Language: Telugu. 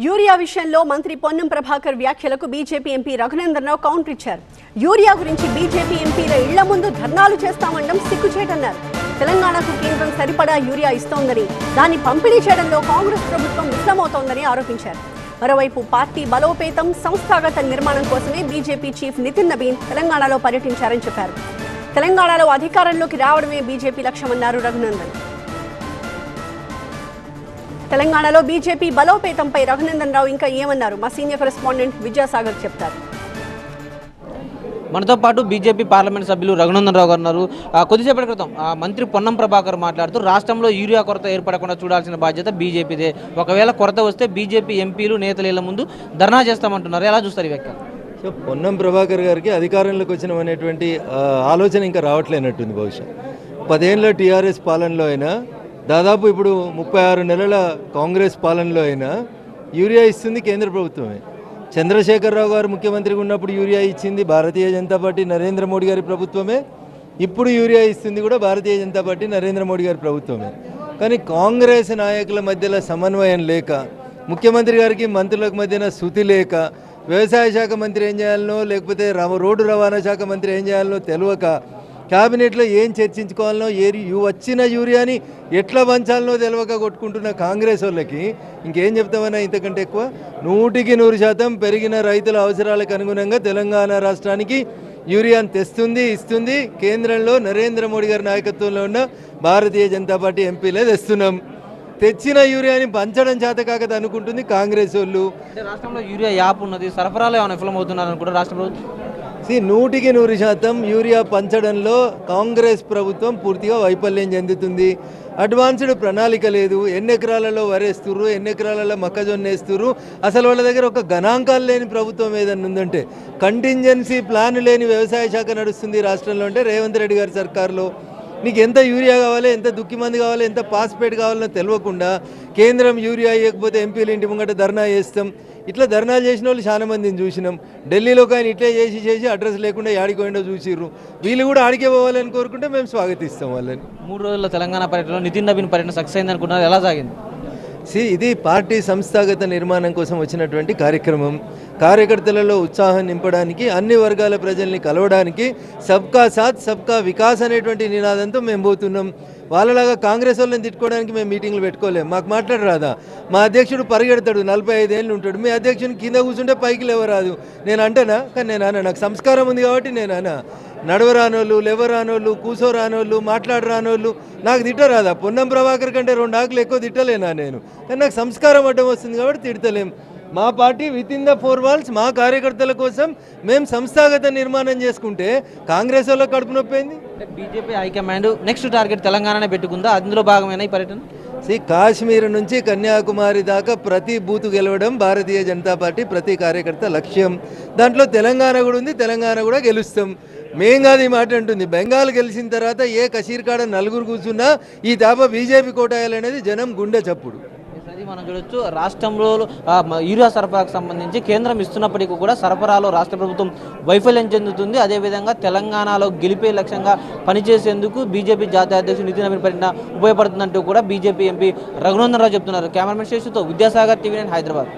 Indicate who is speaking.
Speaker 1: యూరియా విషయంలో మంత్రి పొన్నం ప్రభాకర్ వ్యాఖ్యలకు బీజేపీ ఎంపీ రఘునందన్ రావు కౌంటర్ ఇచ్చారు. యూరియా గురించి బీజేపీ ఎంపీల ఇళ్ల ముందు ధర్నాలు చేస్తామనడం సిగ్గుచేటన్నారు. తెలంగాణకు కేంద్రం సరిపడా యూరియా ఇస్తోందని, దాన్ని పంపిణీ చేయడంలో కాంగ్రెస్ ప్రభుత్వం విఫలమవుతోందని ఆరోపించారు. మరోవైపు పార్టీ బలోపేతం, సంస్థాగత నిర్మాణం కోసమే బీజేపీ చీఫ్ నితిన్ నబీన్ తెలంగాణలో పర్యటించారని చెప్పారు. తెలంగాణలో అధికారంలోకి రావడమే బీజేపీ లక్ష్యమన్నారు రఘునందన్. తెలంగాణలో బీజేపీ బలోపేతంపై రఘునందన్ రావు ఇంకా ఏమన్నారు, మా సీనియర్ కరెస్పాండెంట్ విద్యాసాగర్ చెప్తారు.
Speaker 2: మనతో పాటు బీజేపీ పార్లమెంట్ సభ్యులు రఘునందన్ రావు గారు ఉన్నారు. కొద్దిసేపటి క్రితం మంత్రి పొన్నం ప్రభాకర్ మాట్లాడుతూ రాష్ట్రంలో యూరియా కొరత ఏర్పడకుండా చూడాల్సిన బాధ్యత బీజేపీదే, ఒకవేళ కొరత వస్తే బీజేపీ ఎంపీలు నేతల ముందు ధర్నా చేస్తామంటున్నారు. ఎలా చూస్తారు ఈ వ్యాఖ్య?
Speaker 3: సో పొన్నం ప్రభాకర్ గారికి అధికారంలోకి వచ్చిన అనేటువంటి ఆలోచన ఇంకా రావట్లేనట్టుంది. బహుశా 10 ఏళ్ళ టీఆర్ఎస్ పాలనలో అయినా, దాదాపు ఇప్పుడు 36 నెలల కాంగ్రెస్ పాలనలో అయినా యూరియా ఇస్తుంది కేంద్ర ప్రభుత్వమే. చంద్రశేఖరరావు గారు ముఖ్యమంత్రిగా ఉన్నప్పుడు యూరియా ఇచ్చింది భారతీయ జనతా పార్టీ నరేంద్ర మోడీ గారి ప్రభుత్వమే. ఇప్పుడు యూరియా ఇస్తుంది కూడా భారతీయ జనతా పార్టీ నరేంద్ర మోడీ గారి ప్రభుత్వమే. కానీ కాంగ్రెస్ నాయకుల మధ్యలో సమన్వయం లేక, ముఖ్యమంత్రి గారికి మంత్రులకు మధ్యన శృతి లేక, వ్యవసాయ శాఖ మంత్రి ఏం చేయాలనో లేకపోతే రోడ్డు రవాణా శాఖ మంత్రి ఏం చేయాలనో తెలియక, క్యాబినెట్లో ఏం చర్చించుకోవాలనో, వచ్చిన యూరియాని ఎట్లా పంచాలనో తెలియక కొట్టుకుంటున్న కాంగ్రెస్ వాళ్ళకి ఇంకేం చెప్తామన్నా ఇంతకంటే ఎక్కువ. 100% పెరిగిన రైతుల అవసరాలకు అనుగుణంగా తెలంగాణ రాష్ట్రానికి యూరియాను తెస్తుంది, ఇస్తుంది. కేంద్రంలో నరేంద్ర మోడీ గారి నాయకత్వంలో ఉన్న భారతీయ జనతా పార్టీ ఎంపీలే తెస్తున్నాం. తెచ్చిన యూరియాని పంచడం చేత కాకత అనుకుంటుంది కాంగ్రెస్ వాళ్ళు.
Speaker 2: రాష్ట్రంలో యూరియా యాప్ ఉన్నది, సరఫరాలో ఏమైనా విఫలమవుతున్నారని కూడా రాష్ట్ర ప్రభుత్వం
Speaker 3: 100% యూరియా పంచడంలో కాంగ్రెస్ ప్రభుత్వం పూర్తిగా వైఫల్యం చెందుతుంది. అడ్వాన్స్డ్ ప్రణాళిక లేదు. ఎన్ని ఎకరాలలో వరేస్తుర్రు, ఎన్ని ఎకరాలలో మొక్కజొన్న వేస్తుర్రు, అసలు వాళ్ళ దగ్గర ఒక గణాంకాలు లేని ప్రభుత్వం ఏదన్నా ఉందంటే, కంటింజెన్సీ ప్లాన్ లేని వ్యవసాయ శాఖ నడుస్తుంది రాష్ట్రంలో అంటే రేవంత్ రెడ్డి గారి సర్కారులో. నీకు ఎంత యూరియా కావాలి, ఎంత దుక్కిమంది కావాలి, ఎంత పాస్పేట్ కావాలో తెలియకుండా కేంద్రం యూరియా ఇవ్వకపోతే ఎంపీలు ఇంటి ముంగట ధర్నా చేస్తాం. ఇట్లా ధర్నాలు చేసిన వాళ్ళు చాలా మందిని చూసినాం. ఢిల్లీలో కానీ ఇట్లే చేసి అడ్రస్ లేకుండా ఆడికి పోయిండో చూసిర్రు. వీళ్ళు కూడా ఆడికే పోవాలని కోరుకుంటే మేము స్వాగతిస్తాం వాళ్ళని.
Speaker 2: 3 రోజుల తెలంగాణ పర్యటనలో నితిన్ నబీన్ పర్యటన సక్సెస్ అయింది అనుకున్నారు. ఎలా సాగింది?
Speaker 3: ఇది పార్టీ సంస్థాగత నిర్మాణం కోసం వచ్చినటువంటి కార్యక్రమం. కార్యకర్తలలో ఉత్సాహం నింపడానికి, అన్ని వర్గాల ప్రజల్ని కలవడానికి, సబ్కా సాత్ సబ్కా వికాస్ అనేటువంటి నినాదంతో మేము పోతున్నాం. వాళ్ళలాగా కాంగ్రెస్ వాళ్ళని తిట్టుకోవడానికి మేము మీటింగ్లు పెట్టుకోలేము. మాకు మాట్లాడరాదా? మా అధ్యక్షుడు పరిగెడతాడు, 45 ఏళ్ళు ఉంటాడు. మీ అధ్యక్షుని కింద కూర్చుంటే పైకి లేవరాదు. నేను అంటానా? కానీ నేను అన్నా, నాకు సంస్కారం ఉంది కాబట్టి నేను అన్నా. నడవరానోళ్ళు, లేవరానోళ్ళు, కూసోరానోళ్ళు, మాట్లాడరానోళ్ళు నాకు తిట్టరాదా? పొన్నం ప్రభాకర్ కంటే 2 ఆకులు ఎక్కువ తిట్టలేనా నేను? కానీ నాకు సంస్కారం అడ్డం వస్తుంది కాబట్టి తిడతలేం. మా పార్టీ వితిన్ ద 4 వాల్స్ మా కార్యకర్తల కోసం మేము సంస్థాగత నిర్మాణం చేసుకుంటే కాంగ్రెస్ వాళ్ళకి కడుపు నొప్పింది.
Speaker 2: BJP high command next target తెలంగాణనే పెట్టుకుందా? అందులో భాగమైన ఈ పర్యటన
Speaker 3: కాశ్మీర్ నుంచి కన్యాకుమారి దాకా ప్రతి బూతు గెలవడం భారతీయ జనతా పార్టీ ప్రతి కార్యకర్త లక్ష్యం. దాంట్లో తెలంగాణ కూడా ఉంది, తెలంగాణ కూడా గెలుస్తాం. మేం కాదు ఈ మాట అంటుంది. బెంగాల్ గెలిచిన తర్వాత ఏ కషీర్కాడ 4 కూర్చున్నా ఈ దాప బీజేపీ కోటాయాలనేది జనం గుండె చప్పుడు.
Speaker 2: మనం చూడొచ్చు, రాష్ట్రంలో యూరియా సరఫరాకు సంబంధించి కేంద్రం ఇస్తున్నప్పటికీ కూడా సరఫరాలో రాష్ట్ర ప్రభుత్వం వైఫల్యం చెందుతుంది. అదేవిధంగా తెలంగాణలో గెలిపే లక్ష్యంగా పనిచేసేందుకు బీజేపీ జాతీయ అధ్యక్షుడు నితిన్ నబీన్ పర్యటన ఉపయోగపడుతుందంటూ కూడా బీజేపీ ఎంపీ రఘునందన్ రావు చెప్తున్నారు. కెమెరామెన్ శేషుతో విద్యాసాగర్, TV9 హైదరాబాద్.